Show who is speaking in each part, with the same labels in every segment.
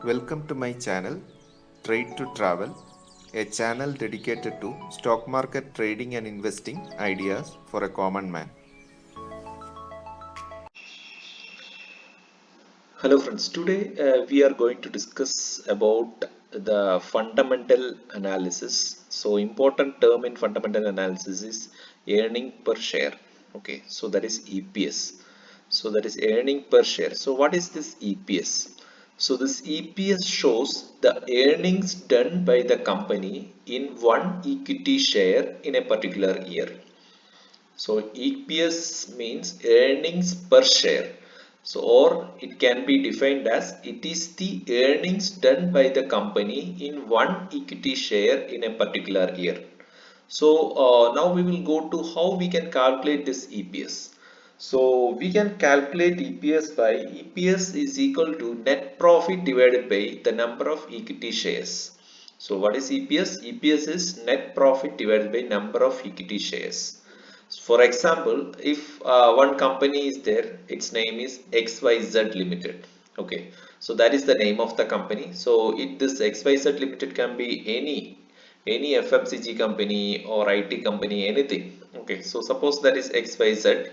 Speaker 1: Welcome to my channel, Trade to Travel, a channel dedicated to stock market trading and investing ideas for a common man.
Speaker 2: Hello friends, today we are going to discuss about the fundamental analysis. So important term in fundamental analysis is earning per share. Okay, so that is EPS. So that is earning per share. So what is this EPS? So this EPS shows the earnings done by the company in one equity share in a particular year. So EPS means earnings per share. So or it can be defined as it is the earnings done by the company in one equity share in a particular year. So now we will go to how we can calculate this EPS. So we can calculate EPS by EPS is equal to net profit divided by the number of equity shares. So what is EPS? EPS is net profit divided by number of equity shares. For example, if one company is there, its name is XYZ Limited. Okay, so that is the name of the company. So this XYZ Limited can be any FMCG company or IT company, anything. Okay, so suppose that is XYZ.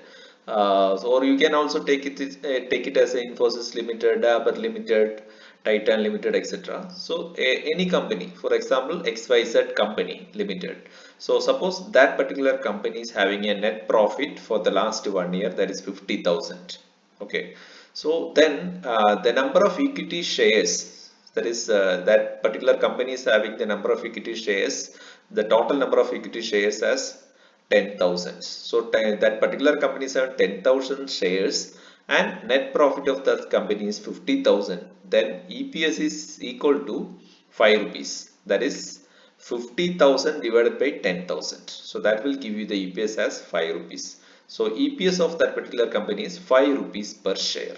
Speaker 2: Or you can also take it as a Infosys Limited, Dabur Limited, Titan Limited, etc. So any company, for example, XYZ Company Limited. So suppose that particular company is having a net profit for the last 1 year, that is 50,000. Okay, so then the number of equity shares, that is that particular company is having the number of equity shares, the total number of equity shares as 10,000. So that particular company is having 10,000 shares and net profit of that company is 50,000. Then EPS is equal to 5 rupees. That is 50,000 divided by 10,000. So that will give you the EPS as 5 rupees. So EPS of that particular company is 5 rupees per share.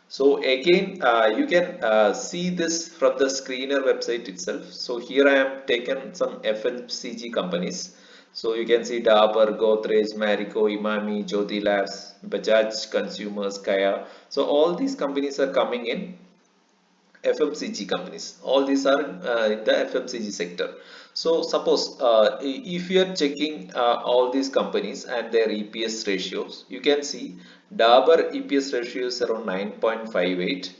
Speaker 2: So again, you can see this from the screener website itself. So here I am taken some FMCG companies. So you can see Dabur, Godrej, Marico, Imami, Jyoti Labs, Bajaj Consumers, Kaya. So all these companies are coming in FMCG companies. All these are in the FMCG sector. So suppose if you are checking all these companies and their EPS ratios, you can see Dabur EPS ratio is around 9.58.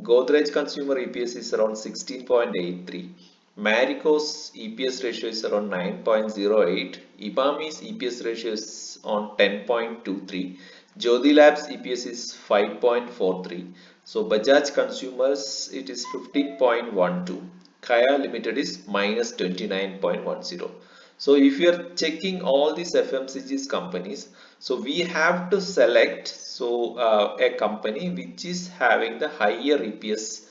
Speaker 2: Godrej Consumer EPS is around 16.83. Marico's EPS ratio is around 9.08. Ibami's EPS ratio is on 10.23. Jyoti Labs EPS is 5.43. So Bajaj Consumers it is 15.12. Kaya Limited is minus 29.10. So if you are checking all these FMCGs companies, so we have to select a company which is having the higher EPS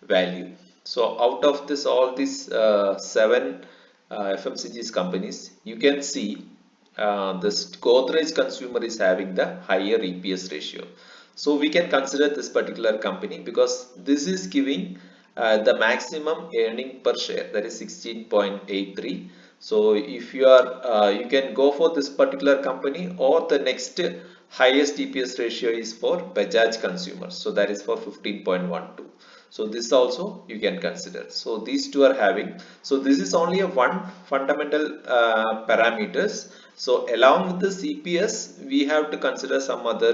Speaker 2: value. So out of this all these seven FMCGs companies, you can see this Godrej Consumer is having the higher EPS ratio. So we can consider this particular company because this is giving the maximum earning per share, that is 16.83. So if you are you can go for this particular company, or the next highest EPS ratio is for Bajaj Consumer, so that is for 15.12. So this also you can consider. So these two are having, so this is only a one fundamental parameters. So along with the CPS, we have to consider some other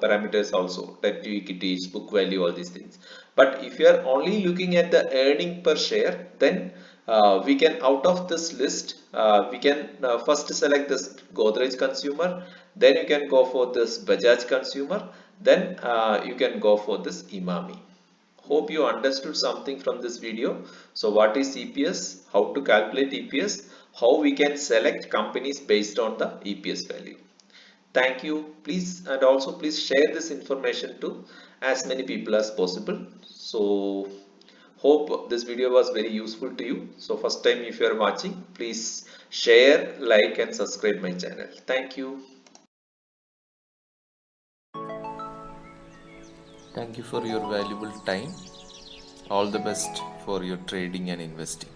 Speaker 2: parameters also, debt to equities, book value, all these things. But if you are only looking at the earning per share, then we can, out of this list, we can first select this Godrej Consumer, then you can go for this Bajaj Consumer, then you can go for this Imami. Hope you understood something from this video. So what is EPS, how to calculate EPS, how we can select companies based on the EPS value. Thank you. Please, and also please share this information to as many people as possible. So hope this video was very useful to you. So first time if you are watching, please share, like and subscribe my channel. Thank you.
Speaker 1: Thank you for your valuable time. All the best for your trading and investing.